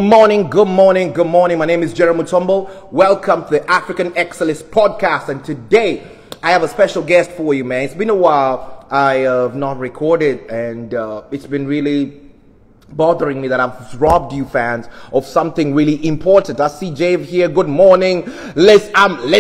morning, good morning, good morning. My name is General Mutombo. Welcome to the African Excellence Podcast. And today, I have a special guest for you, man. It's been a while. I have not recorded, and it's been really bothering me that I've robbed you fans of something really important. I see Jave here. Good morning. Les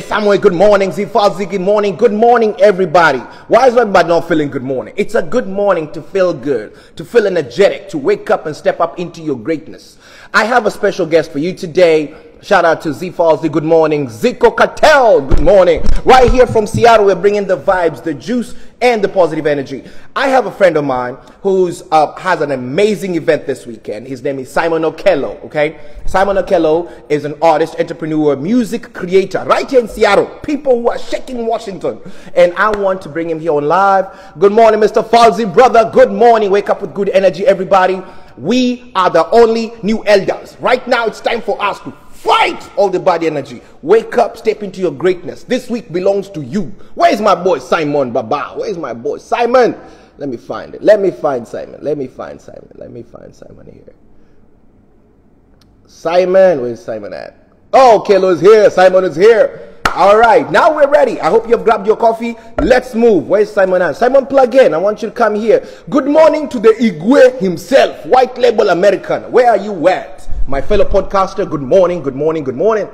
Samuel, good morning. Zifazi, good morning. Good morning, everybody. Why is everybody not feeling good morning? It's a good morning to feel good, to feel energetic, to wake up and step up into your greatness. I have a special guest for you today. Shout out to Zifazi, good morning. Zico Cartel, good morning. Right here from Seattle, we're bringing the vibes, the juice, and the positive energy. I have a friend of mine who's has an amazing event this weekend. His name is Simon Okello, okay? Simon Okello is an artist, entrepreneur, music creator right here in Seattle. People who are shaking Washington. And I want to bring him here on live. Good morning, Mr. Falzi, brother. Good morning. Wake up with good energy, everybody. We are the only new elders. Right now, it's time for us to fight all the bad energy. Wake up, step into your greatness. This week belongs to you. Where is my boy Simon Baba? Where is my boy Simon? Let me find it. Let me find Simon. Let me find Simon. Let me find Simon here. Simon, where's Simon at? Oh, Okello is here. Simon is here. All right, now we're ready. I hope you've grabbed your coffee. Let's move. Where's Simon at? Simon, plug in. I want you to come here. Good morning to the Igwe himself, white label American. Where are you at? My fellow podcaster, good morning, good morning, good morning.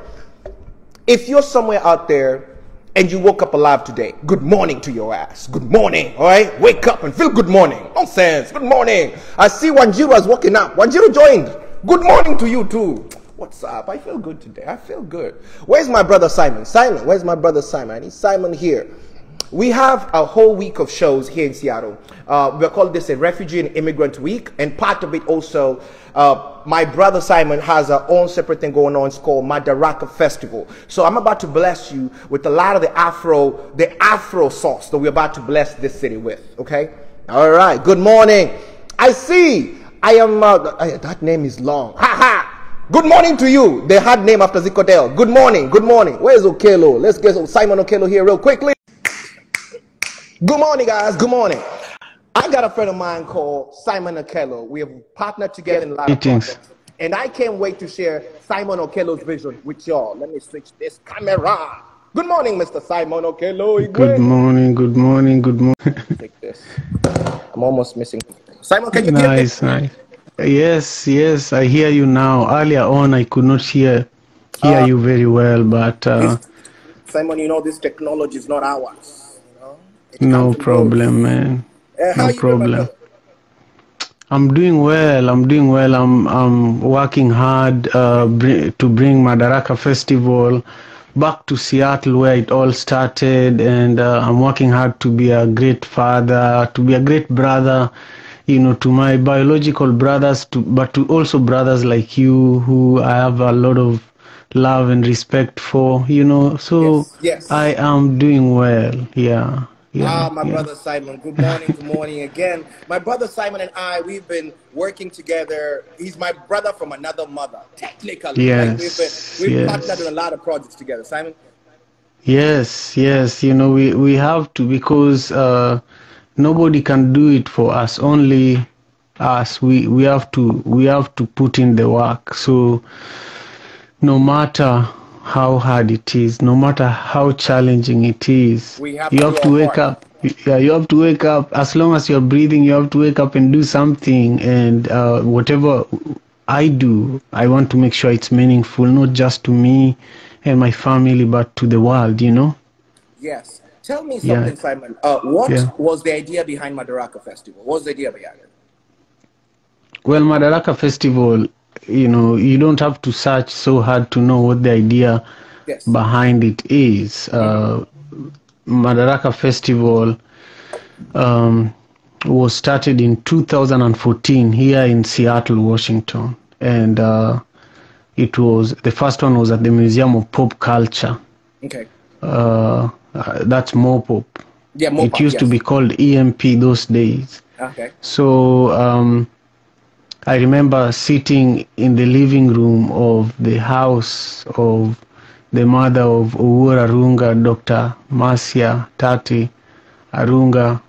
If you're somewhere out there and you woke up alive today, good morning to your ass. Good morning, all right? Wake up and feel good morning. Nonsense, good morning. I see Wanjiru is waking up. Wanjiru joined. Good morning to you too. What's up? I feel good today. I feel good. Where's my brother Simon? Simon, where's my brother Simon? I need Simon here. We have a whole week of shows here in Seattle. We're calling this a Refugee and Immigrant Week. And part of it also, my brother Simon has our own separate thing going on. It's called Madaraka Festival. So I'm about to bless you with a lot of the Afro sauce that we're about to bless this city with. Okay? All right. Good morning. I see. I am, that name is long. Ha ha. Good morning to you. They had name after Zicotel. Good morning. Good morning. Where's Okello? Let's get Simon Okello here real quickly. Good morning, guys. Good morning. I got a friend of mine called Simon Okello. We have partnered together in a lot of projects. And I can't wait to share Simon Okello's vision with y'all. Let me switch this camera. Good morning, Mr. Simon Okello. Good morning, good morning, good morning. Take this. I'm almost missing. Simon, can you hear me? Nice. Yes, I hear you now. Earlier on, I could not hear you very well, but... Simon, you know, this technology is not ours. No problem, man. No problem. I'm doing well. I'm working hard to bring Madaraka Festival back to Seattle where it all started, and I'm working hard to be a great father, to be a great brother, you know, to my biological brothers, but to also brothers like you who I have a lot of love and respect for, you know. So yes. I am doing well. Yeah. My brother Simon, good morning again. My brother Simon and I, we've been working together. He's my brother from another mother, technically. Yes, right? We've partnered in a lot of projects together, Simon. Yes, you know, we have to, because nobody can do it for us, only us. We have to put in the work. So no matter how hard it is, no matter how challenging it is, you have to wake up. Yeah, you have to wake up. As long as you're breathing, you have to wake up and do something. And whatever I do, I want to make sure it's meaningful, not just to me and my family, but to the world, you know? Yes. Tell me something, Simon. What was the idea behind Madaraka Festival? What was the idea behind it? Well, Madaraka Festival, you know, you don't have to search so hard to know what the idea behind it is. Madaraka Festival was started in 2014 here in Seattle, Washington. And the first one was at the Museum of Pop Culture. Okay. That's Mopop. Yeah, Mopop, it used to be called EMP those days. Okay. So I remember sitting in the living room of the house of the mother of Owuor Arunga, Dr. Marcia Tati Arunga,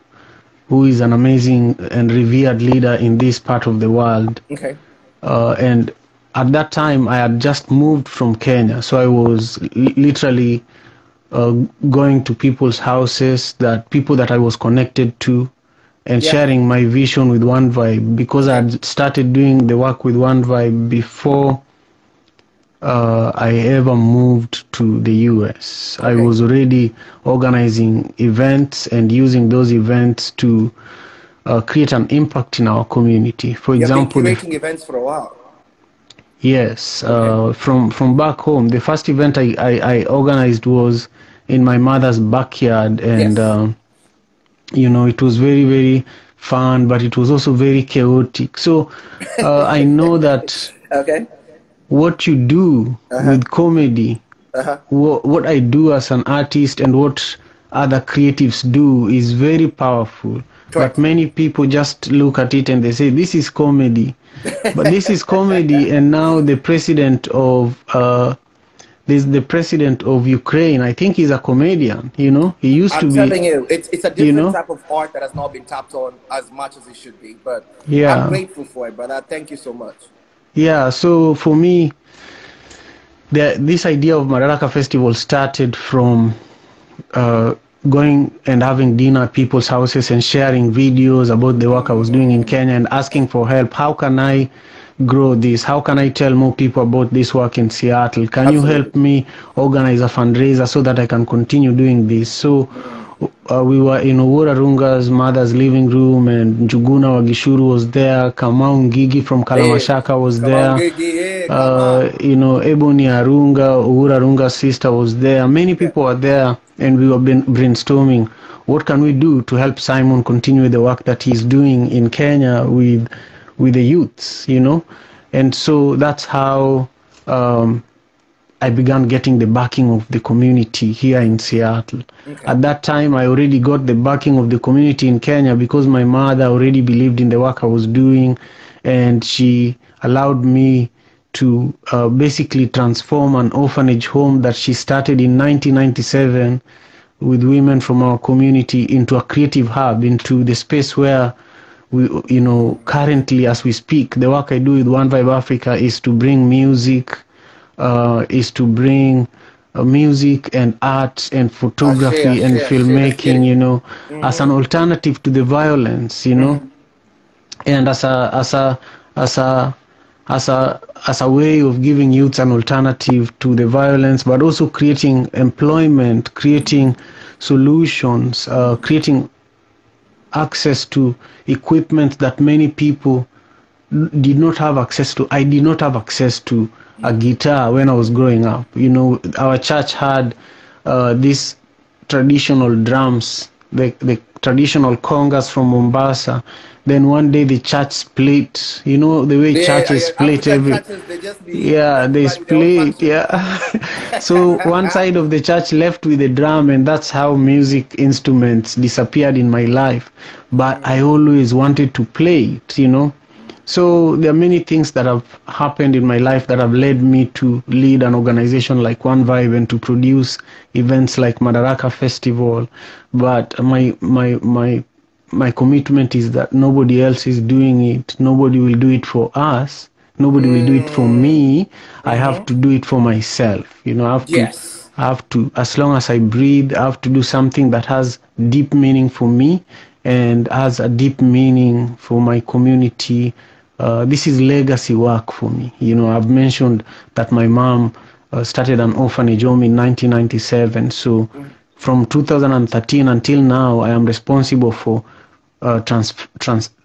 who is an amazing and revered leader in this part of the world. Okay. And at that time I had just moved from Kenya, so I was literally going to people's houses, that people that I was connected to, and sharing my vision with One Vibe, because I had started doing the work with One Vibe before I ever moved to the US. I was already organizing events and using those events to create an impact in our community. For example, you've been curating events for a while. Yes, from back home, the first event I organized was in my mother's backyard, and it was very, very fun, but it was also very chaotic. So I know that what you do with comedy, what I do as an artist, and what other creatives do is very powerful. But many people just look at it and they say, this is comedy. But this is comedy, and now the president of Ukraine, I think he's a comedian, He used to be... I'm telling you, it's a different type of art that has not been tapped on as much as it should be. But I'm grateful for it, brother. Thank you so much. Yeah, so for me, this idea of Madaraka Festival started from going and having dinner at people's houses and sharing videos about the work I was doing in Kenya and asking for help. How can I grow this? How can I tell more people about this work in Seattle? Can you help me organize a fundraiser so that I can continue doing this? So we were in Owura Runga's mother's living room, and Njuguna Wagishuru was there, Kamau Ngigi from Kalamashaka was there, Ebony Arunga, Owura Runga's sister was there. Many people were there, and we were brainstorming, what can we do to help Simon continue the work that he's doing in Kenya with the youths, And so that's how I began getting the backing of the community here in Seattle. At that time, I already got the backing of the community in Kenya because my mother already believed in the work I was doing, and she allowed me to basically transform an orphanage home that she started in 1997 with women from our community into a creative hub, into the space where we, currently as we speak, the work I do with One Vibe Africa is to bring music, music and art and photography and filmmaking, as an alternative to the violence, and as a way of giving youths an alternative to the violence, but also creating employment, creating solutions, creating access to equipment that many people did not have access to. I did not have access to a guitar when I was growing up. Our church had these traditional drums, the traditional congas from Mombasa. Then one day the church split. The way churches split they split. So one side of the church left with the drum, and that's how music instruments disappeared in my life. But I always wanted to play it, So there are many things that have happened in my life that have led me to lead an organization like One Vibe and to produce events like Madaraka Festival. But my commitment is that nobody else is doing it. Nobody will do it for us. Nobody will do it for me. I have to do it for myself. I have to, as long as I breathe, I have to do something that has deep meaning for me and has a deep meaning for my community. This is legacy work for me. I've mentioned that my mom started an orphanage home in 1997. So from 2013 until now, I am responsible for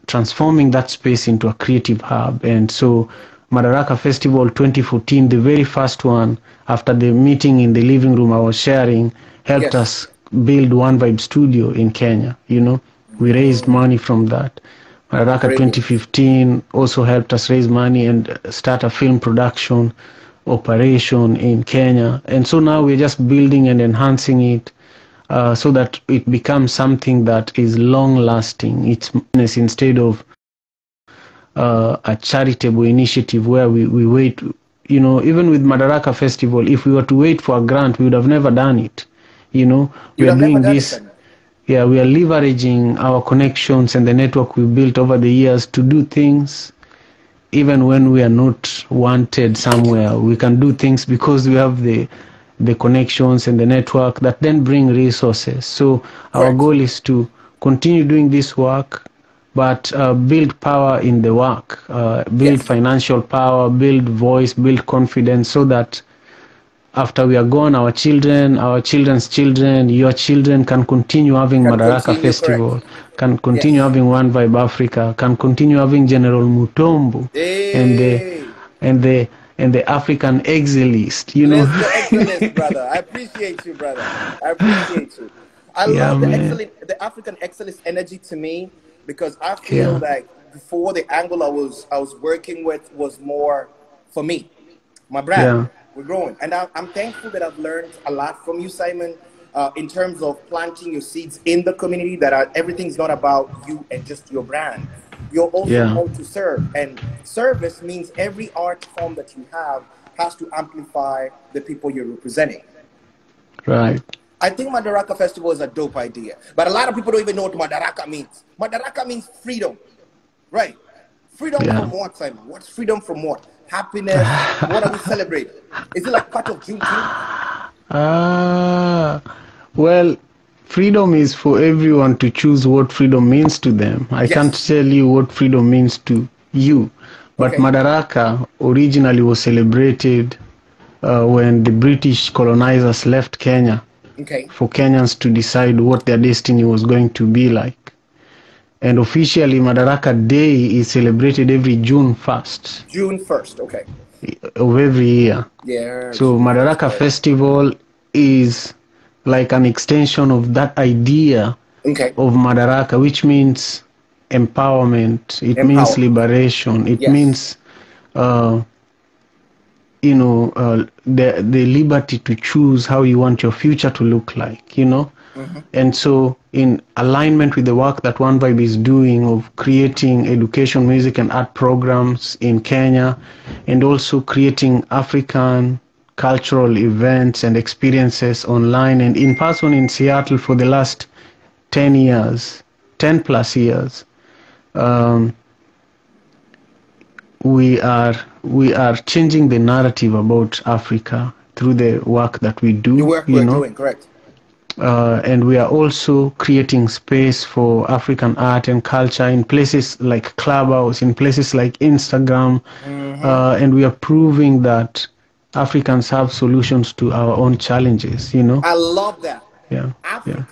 transforming that space into a creative hub. And so Madaraka Festival 2014, the very first one, after the meeting in the living room I was sharing, helped us build One Vibe Studio in Kenya. We raised money from that. Madaraka 2015 also helped us raise money and start a film production operation in Kenya. And so now we're just building and enhancing it so that it becomes something that is long-lasting. It's business instead of a charitable initiative where we wait. Even with Madaraka Festival, if we were to wait for a grant, we would have never done it. We are doing this. Yeah, we are leveraging our connections and the network we built over the years to do things even when we are not wanted somewhere, we can do things because we have the connections and the network that then bring resources. So our Correct. goal is to continue doing this work, but build power in the work, build Yes. financial power, build voice, build confidence, so that after we are gone, our children, our children's children, your children can continue having Can Madaraka continue. Correct. Festival, can continue Yes. having One Vibe Africa, can continue having General Mutombo and the Hey. and the and the African Exilist, you know. Let's go, excellence, brother. I appreciate you, brother. I appreciate you. I Yeah, love the man. excellent, the African excellence energy to me because I feel Yeah, like before the angle I was working with was more for me, my brand. yeah, We're growing, and I'm thankful that I've learned a lot from you, Simon, in terms of planting your seeds in the community. Everything's not about you and just your brand. You're also yeah. called to serve, and service means every art form that you have has to amplify the people you're representing. Right. I think Madaraka Festival is a dope idea, but a lot of people don't even know what Madaraka means. Madaraka means freedom, right? Freedom from Yeah. what, Simon? What's freedom from what? Happiness. What are we celebrating? Is it like part of Juneteenth? Ah, well, freedom is for everyone to choose what freedom means to them. I can't Yes. tell you what freedom means to you, but Okay. Madaraka originally was celebrated when the British colonizers left Kenya Okay. for Kenyans to decide what their destiny was going to be like. And officially, Madaraka Day is celebrated every June 1st June 1st. Okay. of every year. Yeah, So June 1st. Madaraka Right. Festival is like an extension of that idea Okay. of Madaraka, which means empowerment. It means Empowerment. liberation. It Yes. means uh, the liberty to choose how you want your future to look like. Hmm. And so, in alignment with the work that One Vibe is doing of creating education, music, and art programs in Kenya, and also creating African cultural events and experiences online and in person in Seattle for the last 10 years, 10 plus years, um, we are changing the narrative about Africa through the work that we The do, work we're doing, correct. and we are also creating space for African art and culture in places like Clubhouse, in places like Instagram, Hmm. and we are proving that Africans have solutions to our own challenges. I love that. Yeah, yeah,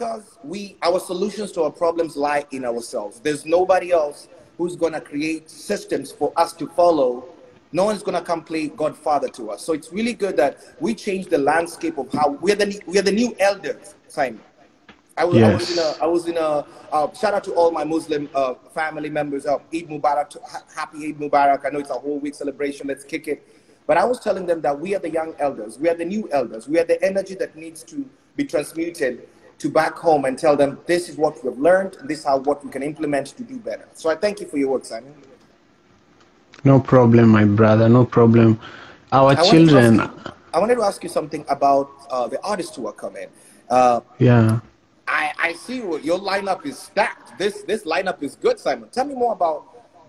Our solutions to our problems lie in ourselves. There's nobody else who's gonna create systems for us to follow. No one's gonna come play Godfather to us. So it's really good that we change the landscape of how we're the new elders, Simon. yes. I was in a shout out to all my Muslim family members. Eid Mubarak, happy Eid Mubarak. I know it's a whole week celebration. Let's kick it. But I was telling them that we are the young elders. We are the new elders. We are the energy that needs to be transmuted to back home and tell them this is what we've learned. This is what we can implement to do better. So I thank you for your work, Simon. No problem, my brother. No problem. Our I wanted to ask children, you. I wanted to ask you something about the artists who are coming. Uh, yeah. I see your lineup is stacked. This lineup is good, Simon. Tell me more about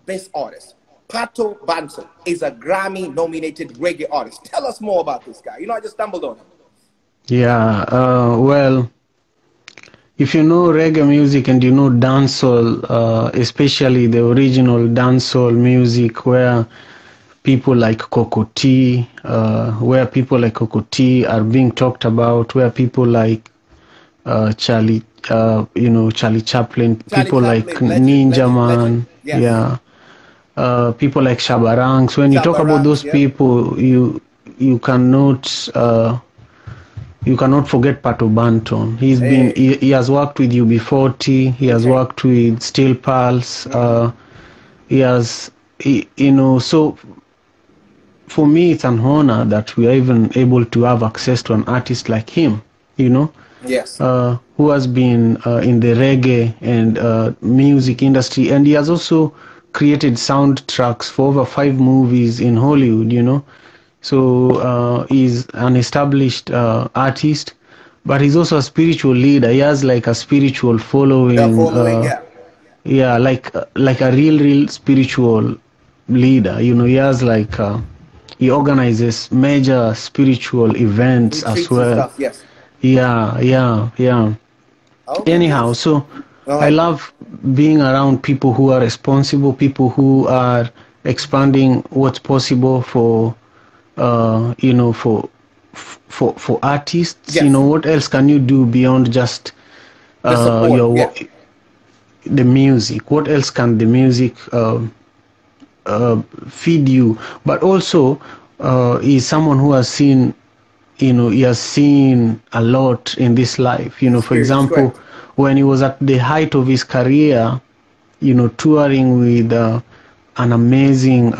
this artist. Pato Banton is a Grammy nominated reggae artist. Tell us more about this guy. I just stumbled on him. Yeah, well, if you know reggae music and you know dancehall, especially the original dancehall music where people like Kokoti, are being talked about, where people like Charlie Chaplin, Charlie people like Chaplin, legend, Ninja legend, legend. Man, Yes. yeah, people like Shabarangs. When you talk about Shabarangs, those yep. people, you cannot forget Pato Banton. Hey. He has worked with UB40. He has Okay. worked with Steel Pulse. Mm-hmm. He has, so for me, it's an honor that we are even able to have access to an artist like him, Yes. who has been in the reggae and music industry. And he has also created soundtracks for over 5 movies in Hollywood. So he's an established artist, but he's also a spiritual leader. He has like a spiritual The following. following, yeah. Yeah, like a real spiritual leader. You know, he has like he organizes major spiritual events as Retreats and well. stuff, yes. Yeah. Okay, Anyhow, yes. so All I right. love being around people who are responsible, people who are expanding what's possible for you know, for artists. You know, Yes. what else can you do beyond just The support, yeah. the music? What else can the music feed you? But also, is someone who has seen, you know, he has seen a lot in this life. You know, for Experience, example, correct. when he was at the height of his career, you know, touring with an amazing,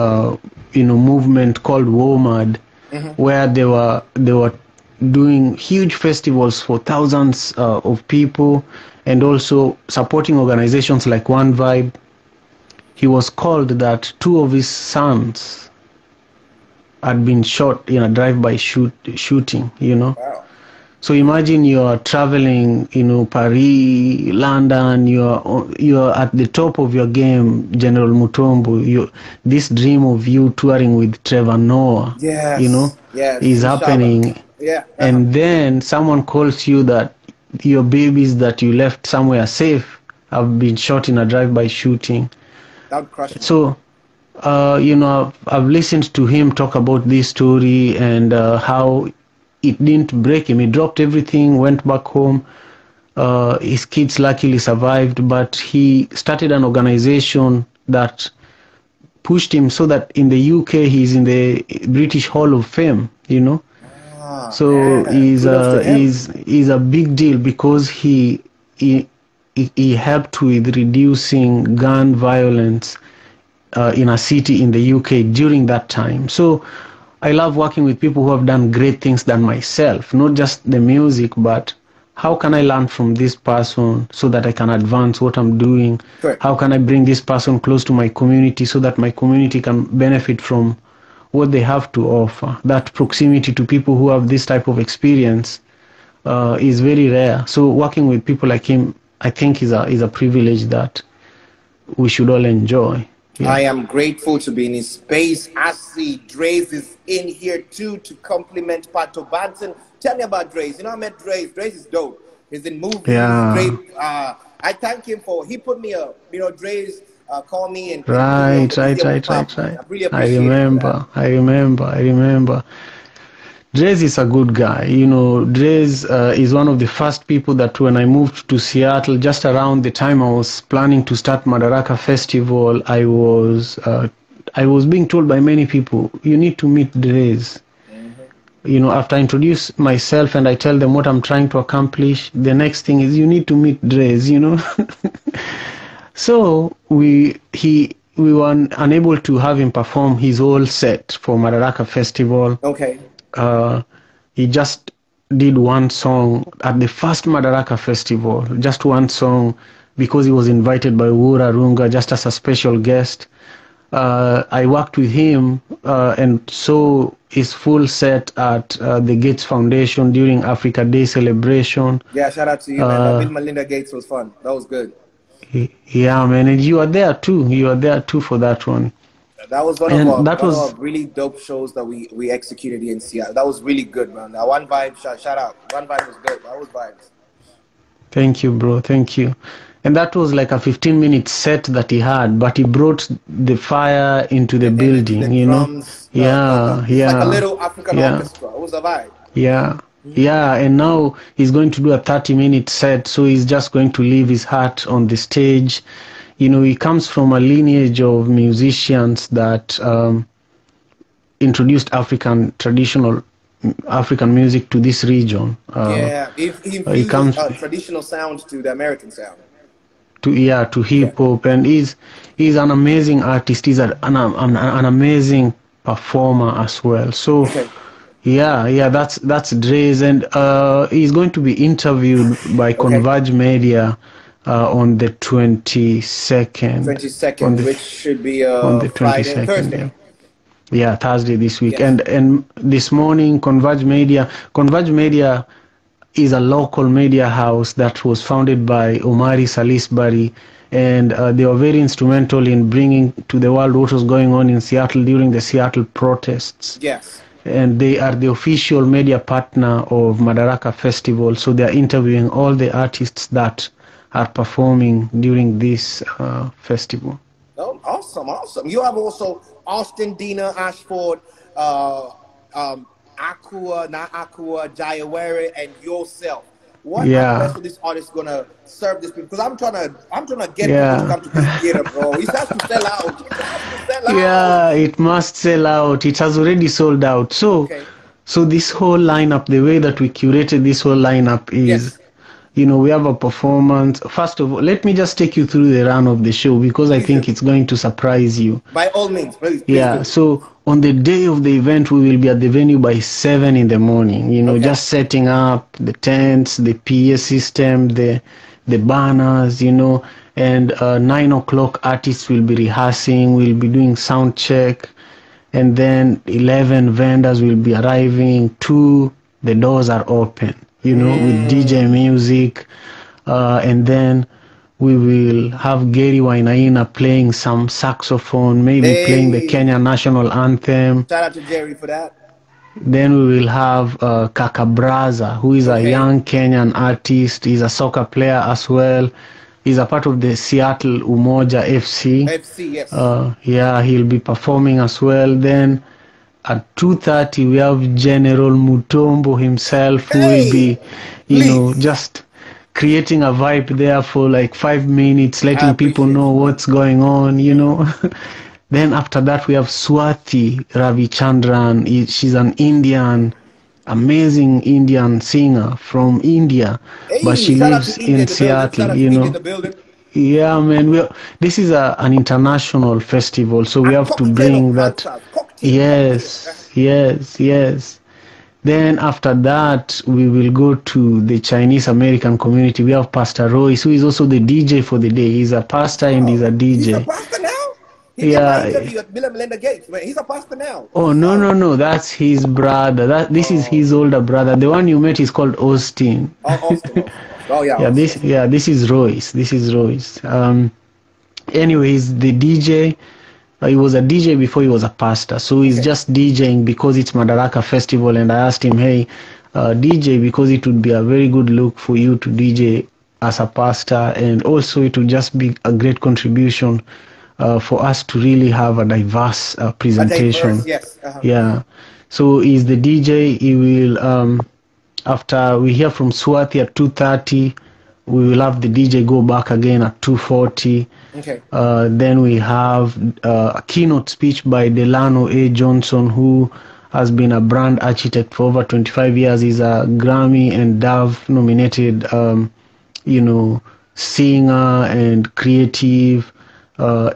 you know, movement called WOMAD, where they were doing huge festivals for thousands of people, and also supporting organizations like One Vibe. He was called that two of his sons had been shot in a drive-by shooting. You know, Wow. so imagine you're traveling, you know, Paris, London, you're at the top of your game, General Mutombo. This dream of you touring with Trevor Noah, you know, Yes, yes, is inshallah. happening. Yeah, And then someone calls you that your babies that you left somewhere safe have been shot in a drive-by shooting. that would crush me. So you know, I've listened to him talk about this story and how it didn't break him. He dropped everything, went back home. His kids luckily survived, but he started an organization that pushed him so that in the UK he's in the British Hall of Fame. You know, Ah, so man, kudos to him. he's a big deal because he helped with reducing gun violence in a city in the UK during that time. So I love working with people who have done great things than myself, not just the music, but how can I learn from this person so that I can advance what I'm doing? Correct. How can I bring this person close to my community so that my community can benefit from what they have to offer? That proximity to people who have this type of experience is very rare. So working with people like him, I think is a privilege that we should all enjoy. Yeah. I am grateful to be in his space. I see Dre's is in here too to compliment Pato Banton. Tell me about Dre's. You know, I met Dre's. Dre's is dope. He's in movies. Yeah. I thank him for, he put me up. You know, Dre's called me and put me on Right, the Easy right, on the right, Top, right, man. right. I really appreciate him for that. I remember. Drez is a good guy. You know, Drez is one of the first people that when I moved to Seattle, just around the time I was planning to start Madaraka Festival, I was being told by many people, you need to meet Drez. You know, after I introduce myself and I tell them what I'm trying to accomplish, the next thing is you need to meet Drez, you know. So we were unable to have him perform his whole set for Madaraka Festival. Okay. He just did one song at the first Madaraka Festival, just one song because he was invited by Wura Runga just as a special guest. I worked with him and saw his full set at the Gates Foundation during Africa Day celebration. Yeah, shout out to you, man. That Bill Melinda Gates was fun. That was good. Yeah, man, and you were there too. You were there too for that one. That was one And that of was our really dope shows that we executed in Seattle. That was really good, man. That One Vibe, shout out. One Vibe was dope. That was vibes. Thank you, bro. Thank you. And that was like a 15-minute set that he had, but he brought the fire into the The energy, building, the you know? drums, Yeah, it's like a yeah, little African yeah, orchestra. It was a vibe. yeah, yeah. And now he's going to do a 30-minute set, so he's just going to leave his heart on the stage. You know, he comes from a lineage of musicians that introduced traditional African music to this region. Yeah, if he He infuses comes traditional sound to the American sound. to Yeah. hip hop, and he's an amazing artist. He's an amazing performer as well. So Okay. yeah, that's Dre's, and he's going to be interviewed by Okay. Converge Media on the 22nd. 22nd, which should be On the Friday, 22nd, Thursday. yeah, Thursday this week. Yes. And this morning, Converge Media is a local media house that was founded by Omari Salisbury, and they were very instrumental in bringing to the world what was going on in Seattle during the Seattle protests. Yes. And they are the official media partner of Madaraka Festival, so they are interviewing all the artists that are performing during this festival. Oh, awesome. You have also Austin, Dina, Ashford, Akua, Jayawere, and yourself. What are the rest of these artists gonna serve this people? Because I'm trying to get people to come to this theater, bro. It has to sell out. Yeah, it must sell out. It has already sold out. So, so this whole lineup, the way that we curated this whole lineup is, you know, we have a performance. First of all, let me just take you through the run of the show because I think it's going to surprise you. By all means, please. Yeah. So on the day of the event, we will be at the venue by 7 in the morning. You know, just setting up the tents, the PA system, the banners, you know, and 9 o'clock artists will be rehearsing. We'll be doing sound check, and then 11 vendors will be arriving. 2, the doors are open, you know, with DJ music, and then we will have Gary Wainaina playing some saxophone, maybe playing the Kenya national anthem. Shout out to Jerry for that. Then we will have Kaka Braza, who is a young Kenyan artist. He's a soccer player as well. He's a part of the Seattle Umoja FC. Yes. Yeah, he'll be performing as well. Then at 2:30 we have General Mutombo himself, who will be, you know, just creating a vibe there for like 5 minutes, letting people know what's going on, you know. Then after that we have Swati Ravichandran. She's an Indian, amazing Indian singer from India, but she lives in Seattle, you know. Yeah, man. This is an international festival, so we have to bring that. Yes. Then after that, we will go to the Chinese American community. We have Pastor Royce, who is also the DJ for the day. He's a pastor and he's a DJ. He's a pastor now? He did my interview at Bill and Melinda Gates. Wait, he's a pastor now. Oh, no. That's his brother. This is his older brother. The one you met is called Austin. Austin. Oh, yeah. This is Royce. Anyways, the DJ, he was a DJ before he was a pastor. So he's just DJing because it's Madaraka Festival. And I asked him, hey, DJ, because it would be a very good look for you to DJ as a pastor. And also it would just be a great contribution for us to really have a diverse presentation. Yeah. So he's the DJ. He will, after we hear from Swati at 2:30, we will have the DJ go back again at 2:40. Then we have a keynote speech by Delano A. Johnson, who has been a brand architect for over 25 years. He's a Grammy and Dove nominated, you know, singer and creative.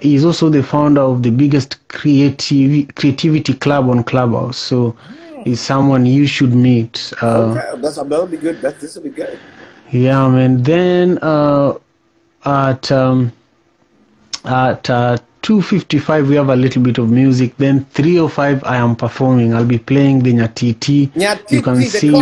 He's also the founder of the biggest creativity club on Clubhouse. So he's someone you should meet. That'll be good. This will be good. Yeah, man. Then at 2:55 we have a little bit of music. Then 3:05 I am performing. I'll be playing the Nyatiti. You can see.